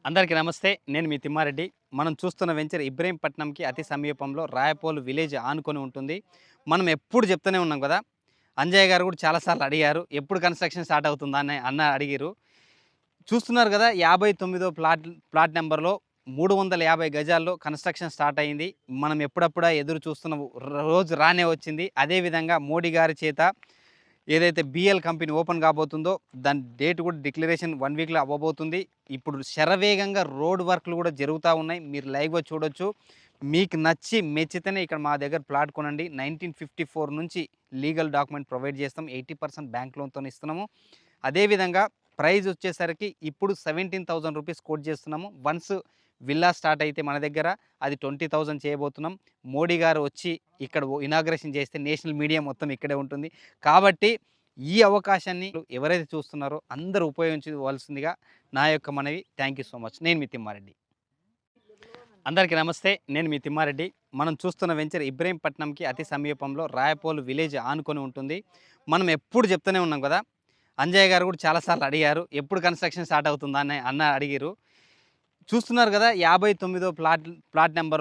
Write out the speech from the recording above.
అందరికీ నమస్తే. నేను మీ తిమ్మారెడ్డి. మనం చూస్తున్న వెంచర్ ఇబ్రహీంపట్నంకి అతి సమీపంలో రాయపోలు విలేజ్ ఆనుకొని ఉంటుంది. మనం ఎప్పుడు చెప్తూనే ఉన్నాం కదా! అంజయ్య గారు కూడా చాలా సార్లు అడిగారు. ఎప్పుడు కన్‌స్ట్రక్షన్ స్టార్ట్ అవుతుందా అని అడిగిర్రు. చూస్తున్నారు కదా! 59వ ప్లాట్ నంబర్‌లో 350 గజాల్లో కన్‌స్ట్రక్షన్ స్టార్ట్ అయింది. మనం ఎప్పుడప్పుడా ఎదురు చూస్తున్న రోజు రానే వచ్చింది. అదే విధంగా మోడీ గారి చేత ఏదైతే బీఎల్ కంపెనీ ఓపెన్ కాబోతుందో దాని డేట్ కూడా డిక్లరేషన్ 1 వీక్‌లో అవ్వబోతుంది. ఇప్పుడు శరవేగంగా రోడ్ వర్క్‌లు కూడా జరుగుతా ఉన్నాయి. మీరు లైవ్‌గా చూడొచ్చు. మీకు నచ్చి మెచ్చితేనే ఇక్కడ మా దగ్గర ప్లాట్ కొనండి. 1954 నుంచి లీగల్ డాక్యుమెంట్ ప్రొవైడ్ చేస్తాం. 80% బ్యాంక్ లోన్‌తోని ఇస్తున్నాము. అదేవిధంగా ప్రైస్ వచ్చేసరికి ఇప్పుడు రూ. 17,000 కోట్ చేస్తున్నాము. వన్స్ విల్లా స్టార్ట్ అయితే మన దగ్గర అది 20,000 చేయబోతున్నాం. మోడీ గారు వచ్చి ఇక్కడ ఇనాగ్రేషన్ చేస్తే నేషనల్ మీడియా మొత్తం ఇక్కడే ఉంటుంది. కాబట్టి ఈ అవకాశాన్ని ఎవరైతే చూస్తున్నారో అందరూ ఉపయోగించుకోవాల్సిందిగా నా యొక్క మనవి. Thank you so much. నేను మీ తిమ్మారెడ్డి. అందరికీ నమస్తే. నేను మీ తిమ్మారెడ్డి. మనం చూస్తున్న వెంచర్ ఇబ్రహీంపట్నంకి అతి సమీపంలో రాయపోలు విలేజ్ ఆనుకొని ఉంటుంది. మనం ఎప్పుడు చెప్తూనే ఉన్నాం కదా! అంజయ్య గారు కూడా చాలా సార్లు అడిగారు. ఎప్పుడు కన్‌స్ట్రక్షన్ స్టార్ట్ అవుతుందా అని అడిగిర్రు. చూస్తున్నారు కదా! 59వ ప్లాట్ నంబర్‌లో